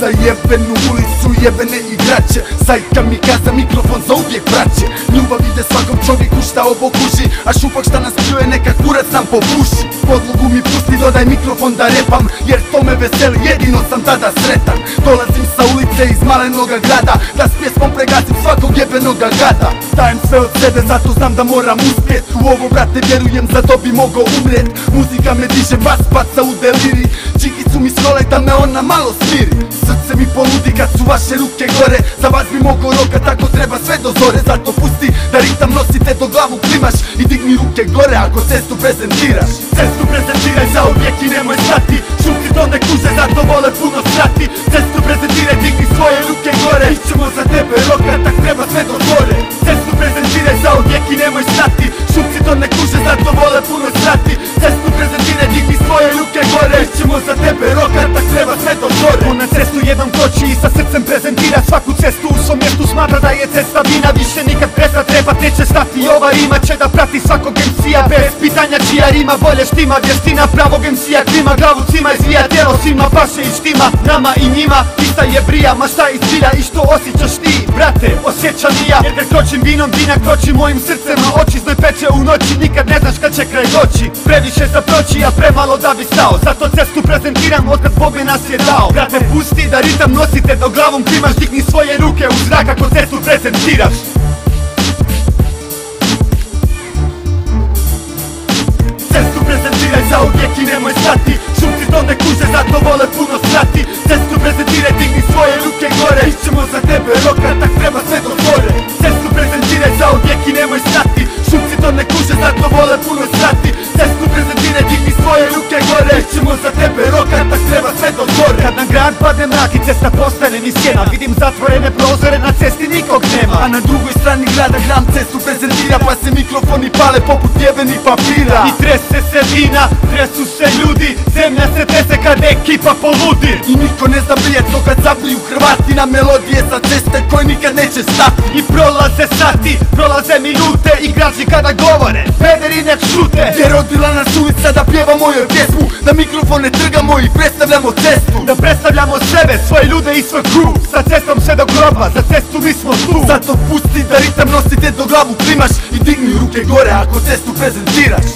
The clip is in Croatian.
Za jebenu ulicu, jebene igrače, Sajka mi kaza, mikrofon za uvijek vraće. Ljubav ide svakom čovjeku šta ovo kuži, a šupak šta nas pljuje neka kurac nam popuši. Podlogu mi pusti, dodaj mikrofon da repam, jer to me veseli, jedino sam tada sretan. Dolazim sa ulice iz malenoga grada, da s pjesmom pregasim svakog jebenoga gada. Dajem sve od sebe, zato znam da moram uspjet. U ovo brate vjerujem, zato bi mogao umrijet. Muzika me diže, bas baca u deliri. Čikicu mi scrole da me ona malo smiri. Srce mi poludi kad su vaše ruke gore. Za vas bi mogao rokat ako treba sve do zore. Zato pusti da ritam nosite do glavu klimaš. I digni ruke gore ako cestu prezentiraš. Cestu prezentiraj za uvijek i nemoj stati. Šupci to ne kuže, zato vole puno srati. Cestu prezentiraj, digni svoje ruke gore. Ićemo za tebe rokat, tak treba sve do zore. Cestu prezentiraj za uvijek i nemoj stati. Šupci to ne kuže, zato vole puno srati. Cestu prezentiraj, digni svoje ruke gore. Ićemo za tebe rokat, tak treba sve do zore. On na cestu jednom koči i sa srcem prezentira svaku cestu. U svom mjestu smatra da je cesta vina, više nikad presta treba neće stati. Ova rima će da prati svakog MC-a bez pitanja čija rima bolje štima. Vještina pravog MC-a klima, glavu cima izvija, tijelo svima paše i štima. Nama i njima ista je brija, ma šta izbira i što osjećaš ti, brate, osjećam i ja. Jer kad kročim vinom, vina kroči mojim srcem, a oči znoj peče u noći, nikad ne znaš kad će kraj doći. Previše za proći, a premalo da bi stao, zato cestu prezentiram otkad Bog mi nas je dao. Brate, pusti da ritam nosite, do glavom klimaš, digni svoje ruke u zrak ako cestu prezentiraš. Cestu prezentiraj za uvijek i nemoj stati. Šupci to ne kuže, zato vole puno srati. Cestu prezentiraj, digni svoje ruke gore. Ićemo za tebe rokat, tak treba sve do zore. Cestu prezentiraj za uvijek i nemoj stati. Šupci to ne kuže, zato vole puno srati. Cestu prezentiraj, digni svoje ruke gore. Ićemo za tebe rokat, tak treba sve do zore. Kad na grad padne mrak i cesta postane ni sjena, vidim zatvorene prozore, na cesti nikog nema. A na drugoj strani grada gram cestu prezentira, pa se mikrofoni pale poput jebenih papira. I trese se vina, tresu se ljudi, zemlja se trese kad ekipa poludi. I niko ne zna brijat to kad zapliju Hrvati na melodije sa ceste koje nikad neće stati. I prolaze sati, prolaze minute, igrači kada govore, pederi nek šute. Jer odbila nas ulica da pjevamo joj pjesmu, da mikrofone trgamo i predstavljamo cestu. Da predstavljamo sebe, svoje ljude i svoj crew, sa cestom sve do groba, za cestu mi smo tu. Zato pusti da ritam nosite do glavu klimaš i digni ruke gore ako cestu prezentiraš.